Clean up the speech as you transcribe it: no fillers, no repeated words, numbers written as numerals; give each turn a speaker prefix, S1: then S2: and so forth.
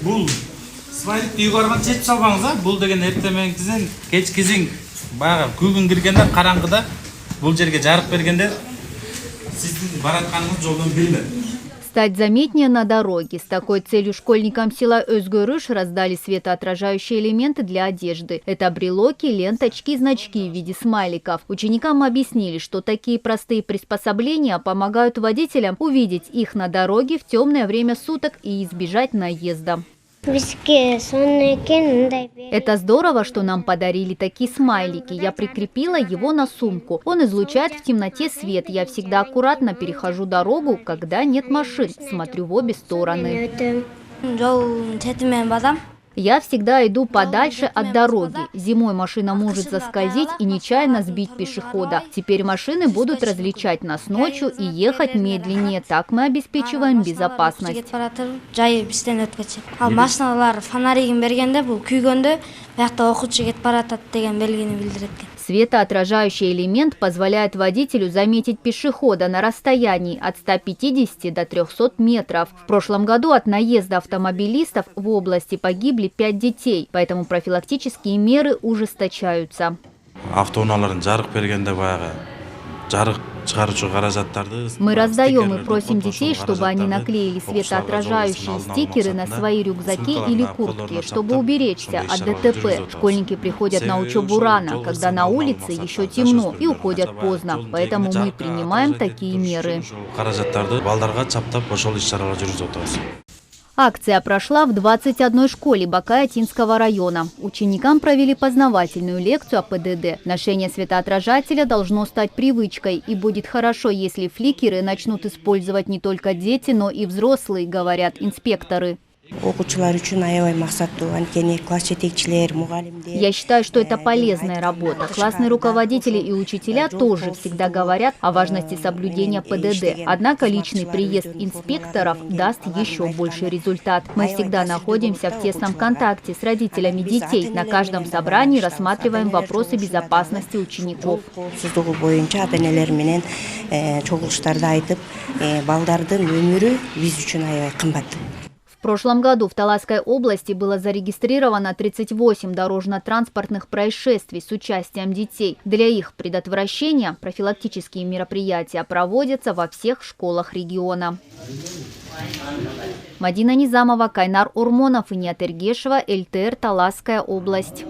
S1: Бул свайлик үйгө барган чечип салбаңыз, а? Бул деген эртең кеч кезең баягы күгүн киргенде караңгыда бул жерге жарык бергенде сиздин баратканыңыз жолдон билинет.
S2: Стать заметнее на дороге. С такой целью школьникам села Өзгөрүш раздали светоотражающие элементы для одежды. Это брелоки, ленточки и значки в виде смайликов. Ученикам объяснили, что такие простые приспособления помогают водителям увидеть их на дороге в темное время суток и избежать наезда. Это здорово, что нам подарили такие смайлики. Я прикрепила его на сумку. Он излучает в темноте свет. Я всегда аккуратно перехожу дорогу, когда нет машин. Смотрю в обе стороны. Я всегда иду подальше от дороги. Зимой машина может заскользить и нечаянно сбить пешехода. Теперь машины будут различать нас ночью и ехать медленнее. Так мы обеспечиваем безопасность. Светоотражающий элемент позволяет водителю заметить пешехода на расстоянии от 150 до 300 метров. В прошлом году от наезда автомобилистов в области погибли 5 детей, поэтому профилактические меры ужесточаются. Мы раздаем и просим детей, чтобы они наклеили светоотражающие стикеры на свои рюкзаки или куртки, чтобы уберечься от ДТП. Школьники приходят на учебу рано, когда на улице еще темно, и уходят поздно. Поэтому мы принимаем такие меры. Акция прошла в 21 школе Бакаятинского района. Ученикам провели познавательную лекцию о ПДД. Ношение светоотражателя должно стать привычкой. И будет хорошо, если фликеры начнут использовать не только дети, но и взрослые, говорят инспекторы. Я считаю, что это полезная работа. Классные руководители и учителя тоже всегда говорят о важности соблюдения ПДД. Однако личный приезд инспекторов даст еще больший результат. Мы всегда находимся в тесном контакте с родителями детей. На каждом собрании рассматриваем вопросы безопасности учеников. В прошлом году в Таласской области было зарегистрировано 38 дорожно-транспортных происшествий с участием детей. Для их предотвращения профилактические мероприятия проводятся во всех школах региона. Мадина Низамова, Кайнар Урмонов и Ният Эргешева, ЛТР, Таласская область.